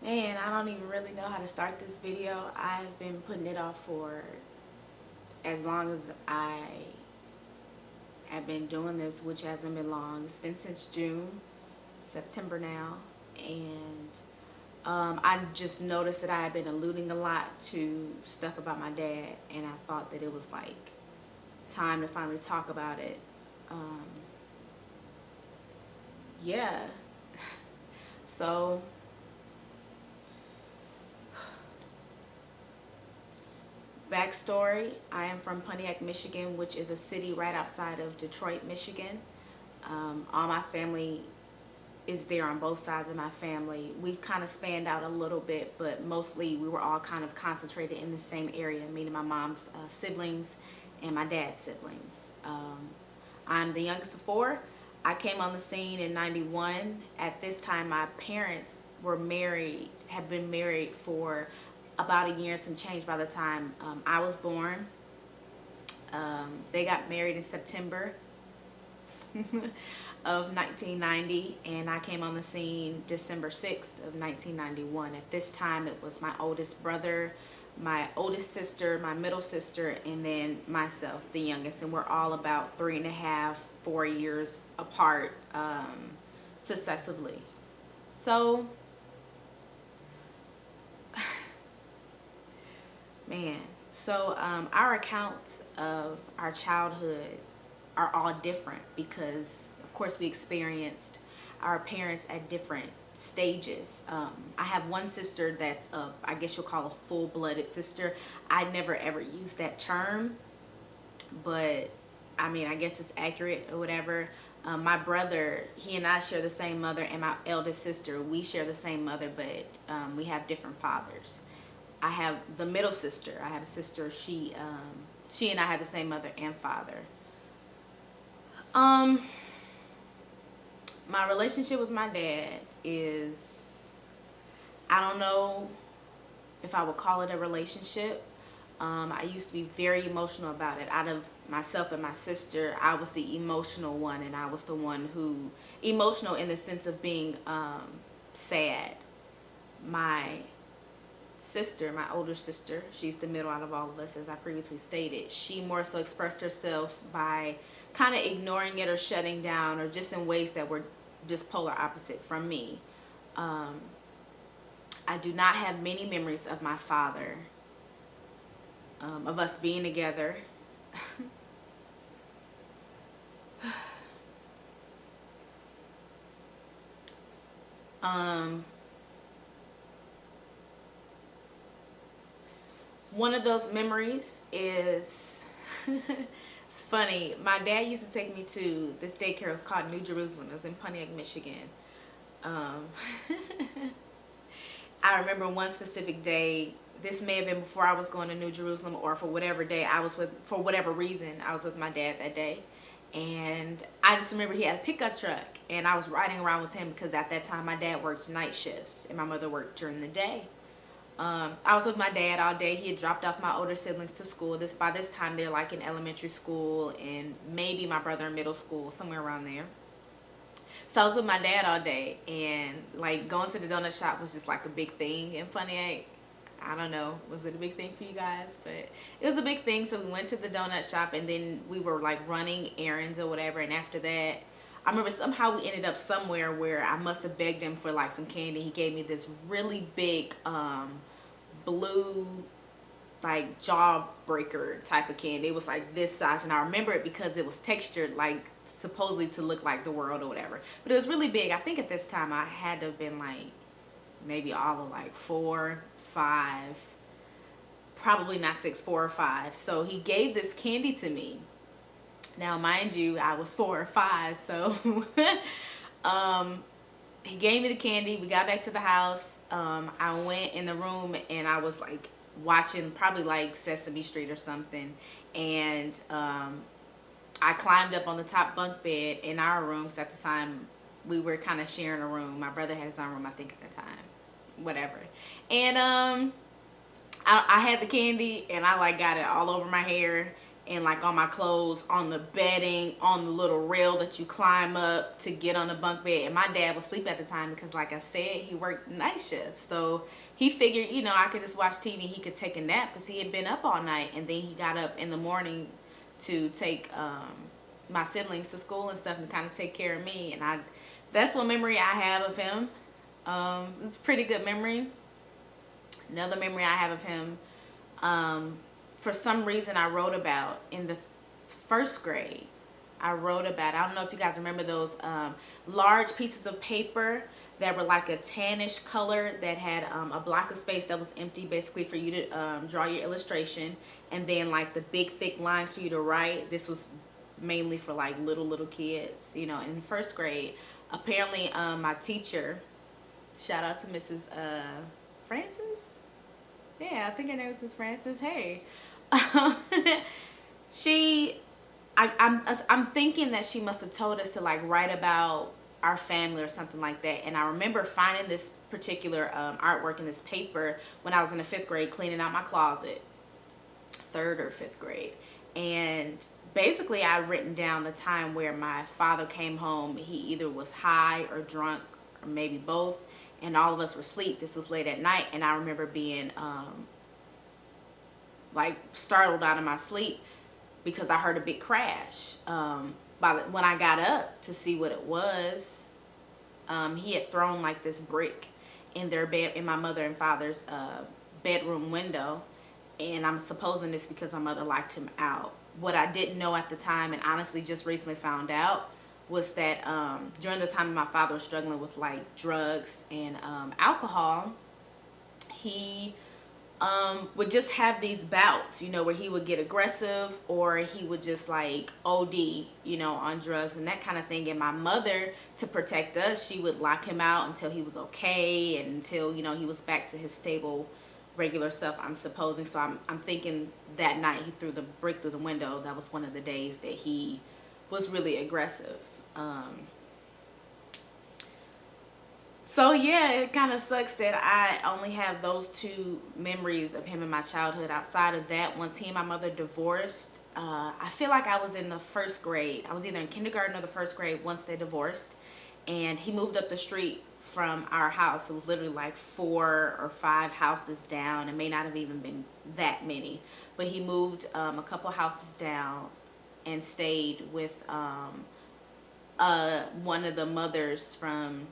Man, I don't even really know how to start this video. I've been putting it off for as long as I have been doing this, which hasn't been long. It's been since June, September now, and I just noticed that I had been alluding a lot to stuff about my dad, and I thought that it was like time to finally talk about it. Yeah. So backstory, I am from Pontiac, Michigan, which is a city right outside of Detroit, Michigan. All my family is there on both sides of my family. We've kind of spanned out a little bit, but mostly we were all kind of concentrated in the same area, meaning my mom's siblings and my dad's siblings. I'm the youngest of four. I came on the scene in '91. At this time, my parents were married, had been married for about a year and some change by the time I was born. They got married in September of 1990, and I came on the scene December 6th of 1991. At this time, it was my oldest brother, my oldest sister, my middle sister, and then myself, the youngest, and we're all about 3.5, 4 years apart successively. So, man, so our accounts of our childhood are all different because, of course, we experienced our parents at different stages. I have one sister that's I guess you'll call a full-blooded sister. I never ever used that term, but I mean, I guess it's accurate or whatever. My brother, he and I share the same mother, and my eldest sister, we share the same mother, but we have different fathers. I have the middle sister. I have a sister. She and I have the same mother and father. My relationship with my dad is, I don't know if I would call it a relationship. I used to be very emotional about it. Out of myself and my sister, I was the emotional one, and I was the one who, emotional in the sense of being sad. My sister, my older sister, she's the middle out of all of us, as I previously stated. She more so expressed herself by kind of ignoring it or shutting down, or just in ways that were just polar opposite from me. I do not have many memories of my father, of us being together. One of those memories is it's funny. My dad used to take me to this daycare. It was called New Jerusalem. It was in Pontiac, Michigan. I remember one specific day. This may have been before I was going to New Jerusalem, or for whatever day I was with, for whatever reason, I was with my dad that day. And I just remember he had a pickup truck, and I was riding around with him because at that time my dad worked night shifts and my mother worked during the day. I was with my dad all day. He had dropped off my older siblings to school. By this time they're like in elementary school, and maybe my brother in middle school, somewhere around there. So I was with my dad all day, and like going to the donut shop was just like a big thing in Pontiac. I don't know, was it a big thing for you guys? But it was a big thing. So we went to the donut shop, and then we were like running errands or whatever. And after that, I remember somehow we ended up somewhere where I must have begged him for like some candy. He gave me this really big blue like jawbreaker type of candy. It was like this size, and I remember it because it was textured like supposedly to look like the world or whatever. But it was really big. I think at this time I had to have been like maybe all of like 4, 5, probably not 6, 4 or 5. So he gave this candy to me. Now, mind you, I was 4 or 5, so he gave me the candy. We got back to the house. I went in the room, and I was like watching probably like Sesame Street or something, and I climbed up on the top bunk bed in our rooms. At the time, we were kind of sharing a room. My brother had his own room, I think, at the time. Whatever. And I had the candy, and I like got it all over my hair, and like on my clothes, on the bedding, on the little rail that you climb up to get on the bunk bed. And my dad was asleep at the time because, like I said, he worked night shifts. So he figured, you know, I could just watch TV. He could take a nap because he had been up all night. And then he got up in the morning to take my siblings to school and stuff and kind of take care of me. And that's one memory I have of him. It's a pretty good memory. Another memory I have of him, for some reason I wrote about in the first grade. I don't know if you guys remember those large pieces of paper that were like a tannish color that had a block of space that was empty, basically for you to draw your illustration, and then like the big thick lines for you to write. This was mainly for like little kids, you know. In first grade, apparently my teacher, shout out to Mrs. Francis. Yeah, I think her name was Miss Francis. Hey, I'm thinking that she must have told us to like write about our family or something like that. And I remember finding this particular artwork in this paper when I was in the 5th grade, cleaning out my closet, 3rd or 5th grade. And basically I had written down the time where my father came home. He either was high or drunk or maybe both, and all of us were asleep. This was late at night, and I remember being like startled out of my sleep because I heard a big crash. When I got up to see what it was, he had thrown like this brick in their bed, in my mother and father's bedroom window, and I'm supposing this because my mother locked him out. What I didn't know at the time, and honestly just recently found out, was that during the time my father was struggling with like drugs and alcohol, he would just have these bouts, you know, where he would get aggressive, or he would just like OD, you know, on drugs and that kind of thing. And my mother, to protect us, she would lock him out until he was okay, and until, you know, he was back to his stable, regular self, I'm supposing. So I'm thinking that night he threw the brick through the window. That was one of the days that he was really aggressive. So yeah, it kind of sucks that I only have those 2 memories of him in my childhood. Outside of that, once he and my mother divorced, I feel like I was in the 1st grade. I was either in kindergarten or the 1st grade once they divorced, and he moved up the street from our house. It was literally like 4 or 5 houses down. It may not have even been that many, but he moved a couple houses down and stayed with one of the mothers from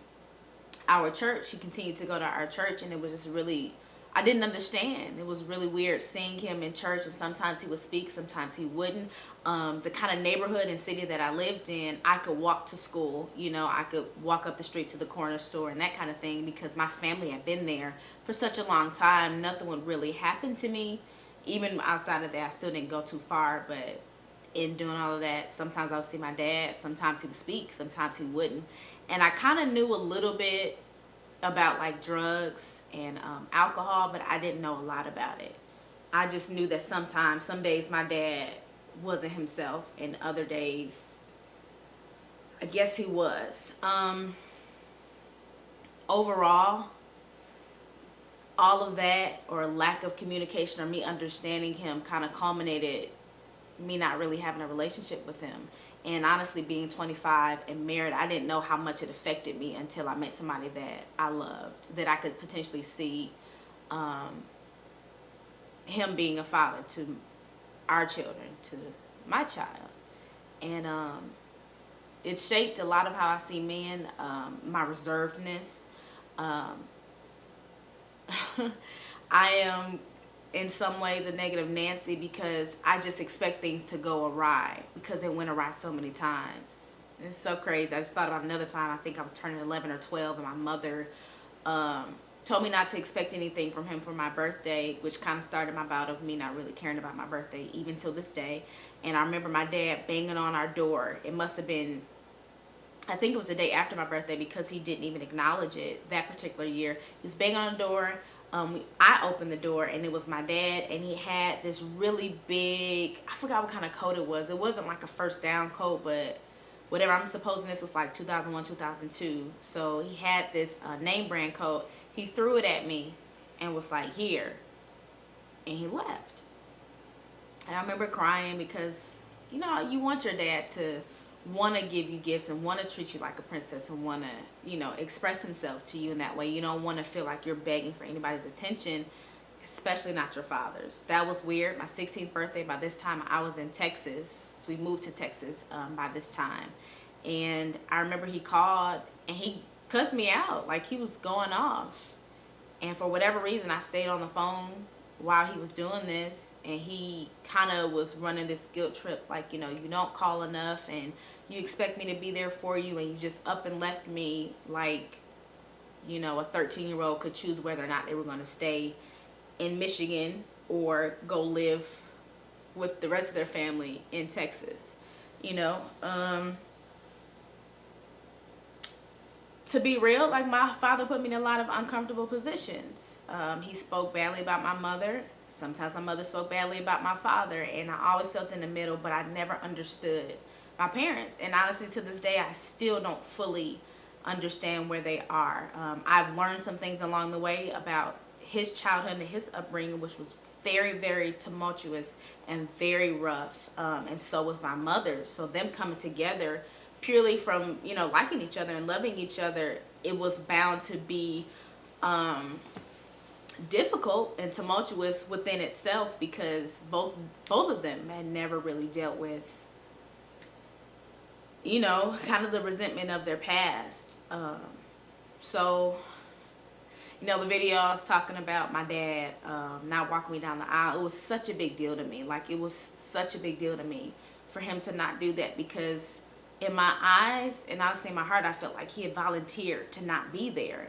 our church. He continued to go to our church, and it was just really, I didn't understand. It was really weird seeing him in church, and sometimes he would speak, sometimes he wouldn't. The kind of neighborhood and city that I lived in, I could walk to school, you know, I could walk up the street to the corner store and that kind of thing, because my family had been there for such a long time. Nothing would really happen to me. Even outside of that, I still didn't go too far, but in doing all of that, sometimes I would see my dad, sometimes he would speak, sometimes he wouldn't. And I kind of knew a little bit about like drugs and alcohol, but I didn't know a lot about it. I just knew that sometimes, some days my dad wasn't himself, and other days I guess he was. Overall, all of that, or lack of communication, or me understanding him, kind of culminated me not really having a relationship with him. And honestly, being 25 and married, I didn't know how much it affected me until I met somebody that I loved, that I could potentially see him being a father to our children, to my child. And it shaped a lot of how I see men, my reservedness. I am in some ways a negative Nancy, because I just expect things to go awry, because it went awry so many times. It's so crazy. I just thought about another time. I think I was turning 11 or 12, and my mother told me not to expect anything from him for my birthday, which kind of started my bout of me not really caring about my birthday, even till this day. And I remember my dad banging on our door. It must have been, I think it was the day after my birthday, because he didn't even acknowledge it that particular year. He was banging on the door. I opened the door, and it was my dad, and he had this really big, I forgot what kind of coat it was. It wasn't like a first down coat, but whatever. I'm supposing this was like 2001, 2002. So he had this name brand coat. He threw it at me and was like, here. And he left. And I remember crying because, you know, you want your dad to want to give you gifts and want to treat you like a princess and want to, you know, express himself to you in that way. You don't want to feel like you're begging for anybody's attention, especially not your father's. That was weird. My 16th birthday, by this time I was in Texas. So we moved to Texas by this time. And I remember he called and he cussed me out. Like, he was going off. And for whatever reason, I stayed on the phone while he was doing this, and he kind of was running this guilt trip, like, you know, you don't call enough and you expect me to be there for you, and you just up and left me. Like, you know, a 13-year-old could choose whether or not they were going to stay in Michigan or go live with the rest of their family in Texas, you know. To be real, like, my father put me in a lot of uncomfortable positions. He spoke badly about my mother. Sometimes my mother spoke badly about my father, and I always felt in the middle, but I never understood my parents. And honestly, to this day, I still don't fully understand where they are. I've learned some things along the way about his childhood and his upbringing, which was very, very tumultuous and very rough. And so was my mother's. So them coming together purely from, you know, liking each other and loving each other, it was bound to be difficult and tumultuous within itself, because both of them had never really dealt with, you know, kind of the resentment of their past. So, you know, the video I was talking about my dad not walking me down the aisle, it was such a big deal to me. Like, it was such a big deal to me for him to not do that, because in my eyes and honestly in my heart, I felt like he had volunteered to not be there.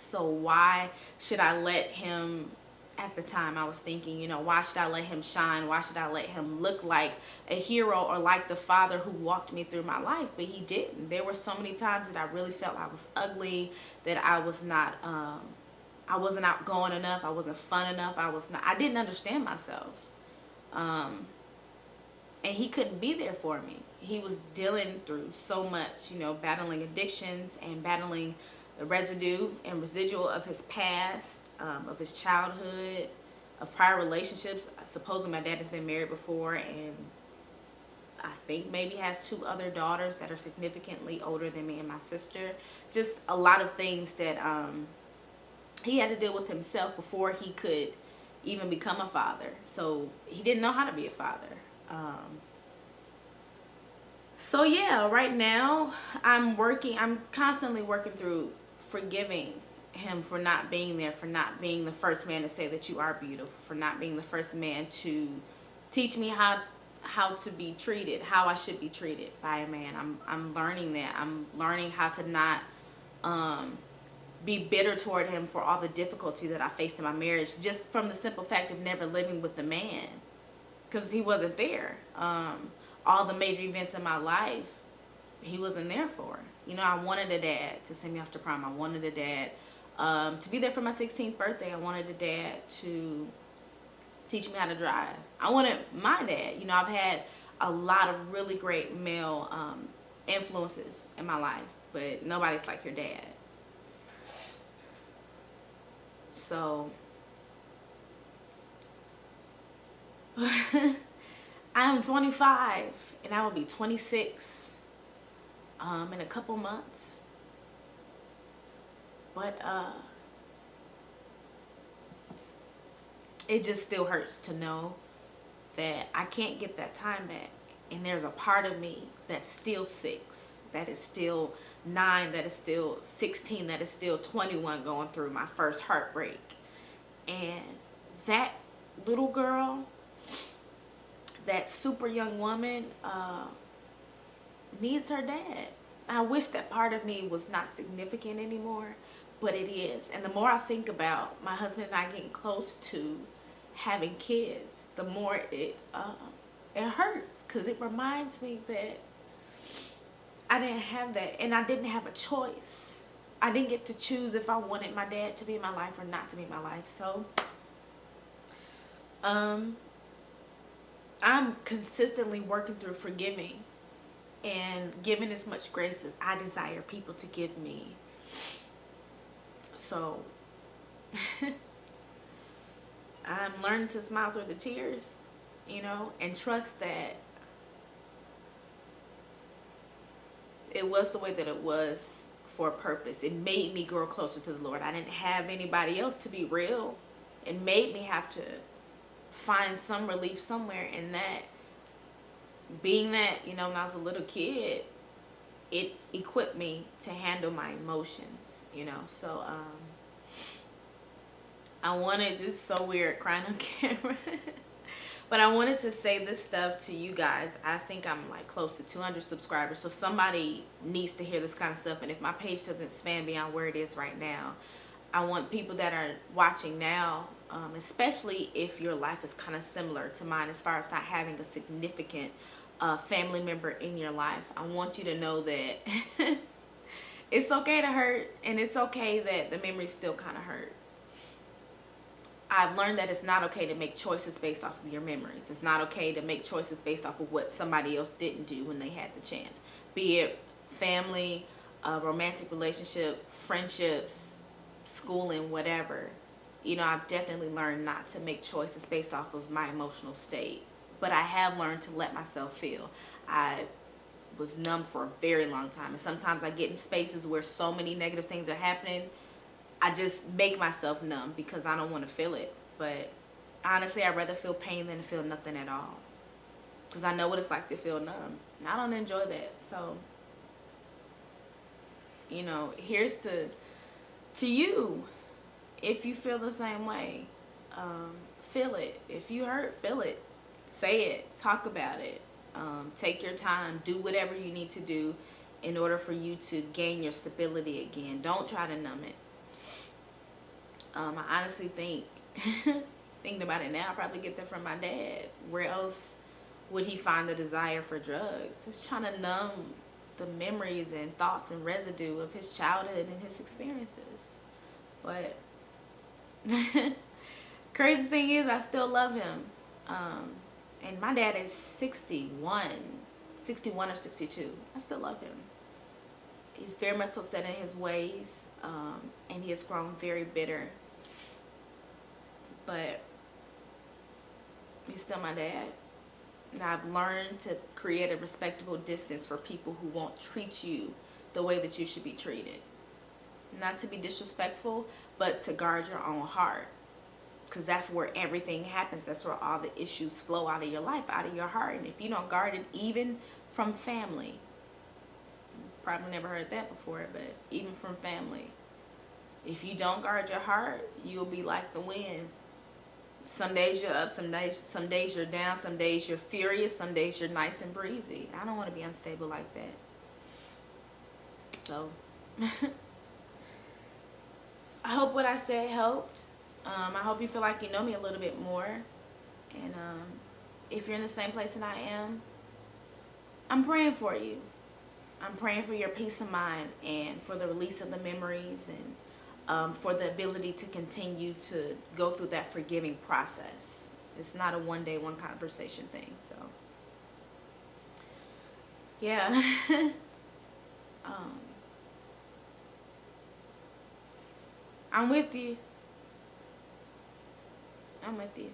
So why should I let him, at the time I was thinking, you know, why should I let him shine? Why should I let him look like a hero or like the father who walked me through my life? But he didn't. There were so many times that I really felt I was ugly, that I was not, I wasn't outgoing enough, I wasn't fun enough, I didn't understand myself. And he couldn't be there for me. He was dealing through so much, you know, battling addictions and battling the residue and residual of his past, of his childhood, of prior relationships. Supposedly my dad has been married before, and I think maybe has 2 other daughters that are significantly older than me and my sister. Just a lot of things that he had to deal with himself before he could even become a father. So he didn't know how to be a father. So yeah, right now I'm constantly working through forgiving him for not being there, for not being the first man to say that you are beautiful, for not being the first man to teach me how to be treated, how I should be treated by a man. I'm learning that. I'm learning how to not be bitter toward him for all the difficulty that I faced in my marriage, just from the simple fact of never living with the man, because he wasn't there. All the major events in my life, he wasn't there for. You know, I wanted a dad to send me off to prom. I wanted a dad to be there for my 16th birthday. I wanted a dad to teach me how to drive. I wanted my dad. You know, I've had a lot of really great male influences in my life, but nobody's like your dad. So I'm 25 and I will be 26 in a couple months. But it just still hurts to know that I can't get that time back. And there's a part of me that's still 6, that is still 9, that is still 16, that is still 21 going through my first heartbreak. And that little girl, that super young woman, needs her dad. I wish that part of me was not significant anymore, but it is. And the more I think about my husband and I getting close to having kids, the more it hurts, because it reminds me that I didn't have that, and I didn't have a choice. I didn't get to choose if I wanted my dad to be in my life or not to be in my life. So I'm consistently working through forgiving and giving as much grace as I desire people to give me. So I'm learning to smile through the tears, and trust that it was the way that it was for a purpose. It made me grow closer to the Lord. I didn't have anybody else to be real. It made me have to find some relief somewhere in that. Being that, when I was a little kid, it equipped me to handle my emotions, So, I wanted, this is so weird crying on camera, but I wanted to say this stuff to you guys. I think I'm like close to 200 subscribers, so somebody needs to hear this kind of stuff. And if my page doesn't span beyond where it is right now, I want people that are watching now, especially if your life is kind of similar to mine as far as not having a significant family member in your life, I want you to know that it's okay to hurt, and it's okay that the memories still kind of hurt. I've learned that it's not okay to make choices based off of your memories. It's not okay to make choices based off of what somebody else didn't do when they had the chance. Be it family, romantic relationship, friendships, schooling, whatever. I've definitely learned not to make choices based off of my emotional state. But I have learned to let myself feel. I was numb for a very long time. And sometimes I get in spaces where so many negative things are happening, I just make myself numb because I don't want to feel it. But honestly, I'd rather feel pain than to feel nothing at all. Because I know what it's like to feel numb. And I don't enjoy that. So, here's to you. If you feel the same way, feel it. If you hurt, feel it. Say it. Talk about it. Take your time. Do whatever you need to do in order for you to gain your stability again. Don't try to numb it. I honestly think, thinking about it now, I probably get that from my dad. Where else would he find the desire for drugs? He's trying to numb the memories and thoughts and residue of his childhood and his experiences. But crazy thing is, I still love him. And my dad is 61 or 62. I still love him. He's very much so set in his ways, and he has grown very bitter. But he's still my dad. And I've learned to create a respectable distance for people who won't treat you the way that you should be treated. Not to be disrespectful, but to guard your own heart. Because that's where everything happens. That's where all the issues flow out of your life, out of your heart. And if you don't guard it, even from family, probably never heard that before, but even from family, if you don't guard your heart, you'll be like the wind. Some days you're up, some days you're down, some days you're furious, some days you're nice and breezy. I don't want to be unstable like that. So I hope what I said helped. I hope you feel like you know me a little bit more. And if you're in the same place that I am, I'm praying for you. I'm praying for your peace of mind and for the release of the memories and for the ability to continue to go through that forgiving process. It's not a one day, one conversation thing. So, yeah. I'm with you. I'm with you.